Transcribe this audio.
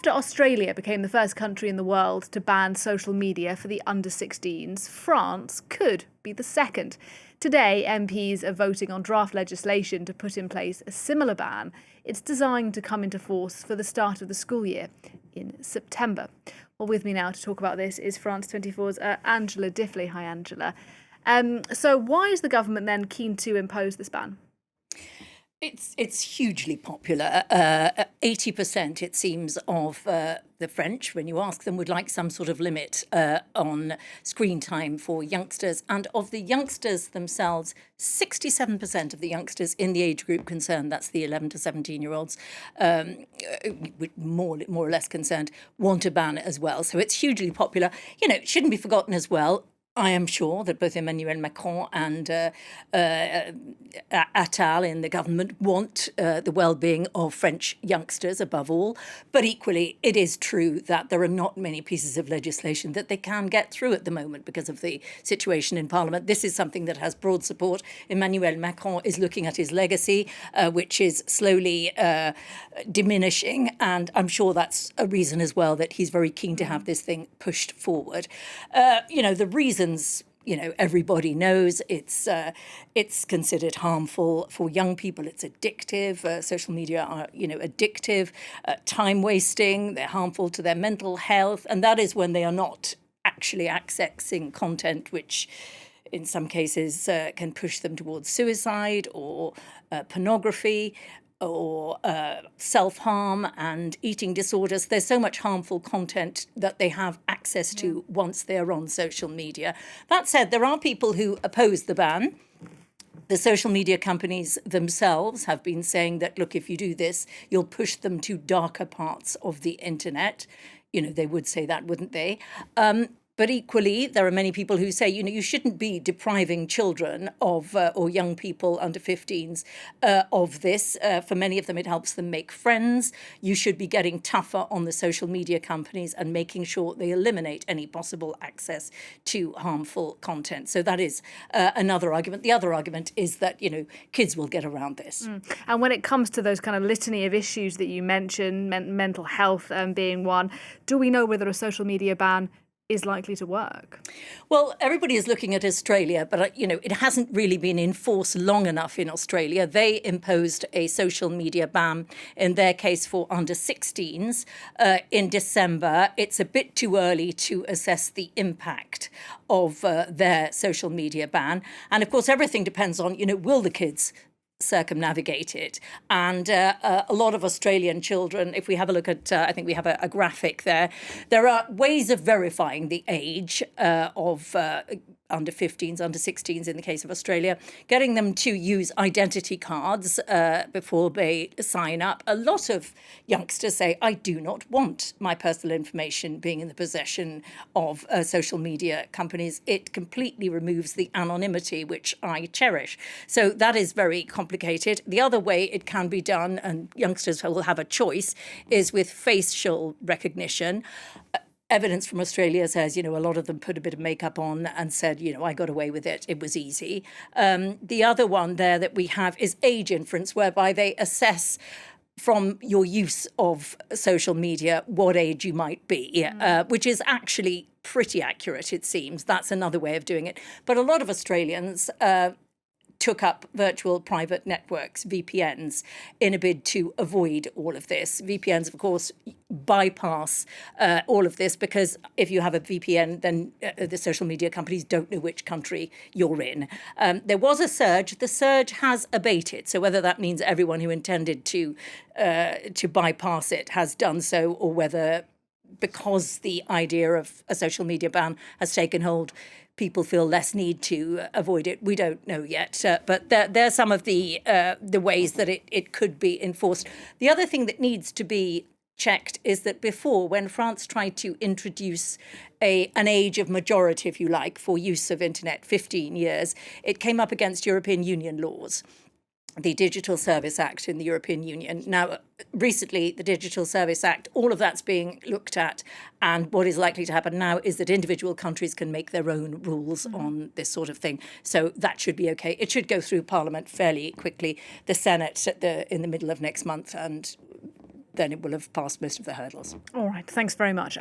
After Australia became the first country in the world to ban social media for the under-16s, France could be the second. Today, MPs are voting on draft legislation to put in place a similar ban. It's designed to come into force for the start of the school year in September. Well, with me now to talk about this is France 24's Angela Diffley. Hi, Angela. So why is the government then keen to impose this ban? It's hugely popular. 80%, it seems, of the French, when you ask them, would like some sort of limit on screen time for youngsters. And of the youngsters themselves, 67% of the youngsters in the age group concerned, that's the 11 to 17-year-olds, more or less concerned, want a ban as well. So it's hugely popular. You know, it shouldn't be forgotten as well. I am sure that both Emmanuel Macron and Attal in the government want the well-being of French youngsters above all. But equally, it is true that there are not many pieces of legislation that they can get through at the moment because of the situation in Parliament. This is something that has broad support. Emmanuel Macron is looking at his legacy, which is slowly diminishing. And I'm sure that's a reason as well that he's very keen to have this thing pushed forward. The reasons, everybody knows it's considered harmful for young people. It's addictive. Social media are, addictive, time wasting. They're harmful to their mental health. And that is when they are not actually accessing content which in some cases can push them towards suicide or pornography or self-harm and eating disorders. There's so much harmful content that they have access to once they're on social media. That said, there are people who oppose the ban. The social media companies themselves have been saying that, look, if you do this, you'll push them to darker parts of the internet. They would say that, wouldn't they? But equally, there are many people who say, you shouldn't be depriving children of, or young people under 15s of this. For many of them, it helps them make friends. You should be getting tougher on the social media companies and making sure they eliminate any possible access to harmful content. So that is another argument. The other argument is that, kids will get around this. And when it comes to those kind of litany of issues that you mentioned, mental health being one, do we know whether a social media ban is likely to work? Well, everybody is looking at Australia, but, it hasn't really been in force long enough in Australia. They imposed a social media ban, in their case, for under 16s in December. It's a bit too early to assess the impact of their social media ban. And, of course, everything depends on, will the kids circumnavigate it. And a lot of Australian children, if we have a look at, I think we have a graphic there are ways of verifying the age of under 15s, under 16s in the case of Australia, getting them to use identity cards before they sign up. A lot of youngsters say, I do not want my personal information being in the possession of social media companies. It completely removes the anonymity, which I cherish. So that is very complicated. The other way it can be done, and youngsters will have a choice, is with facial recognition. Evidence from Australia says, a lot of them put a bit of makeup on and said, I got away with it. It was easy. The other one there that we have is age inference, whereby they assess from your use of social media what age you might be, which is actually pretty accurate, it seems. That's another way of doing it. But a lot of Australians took up virtual private networks, VPNs, in a bid to avoid all of this. VPNs, of course, bypass all of this because if you have a VPN, then the social media companies don't know which country you're in. There was a surge. The surge has abated. So whether that means everyone who intended to bypass it has done so, or whether because the idea of a social media ban has taken hold, people feel less need to avoid it. We don't know yet, but there's some of the ways that it could be enforced. The other thing that needs to be checked is that before, when France tried to introduce an age of majority, if you like, for use of internet, 15 years, it came up against European Union laws. The Digital Service Act in the European Union. Now, recently, the Digital Service Act, all of that's being looked at. And what is likely to happen now is that individual countries can make their own rules on this sort of thing. So that should be okay. It should go through Parliament fairly quickly. The Senate in the middle of next month, and then it will have passed most of the hurdles. All right, thanks very much.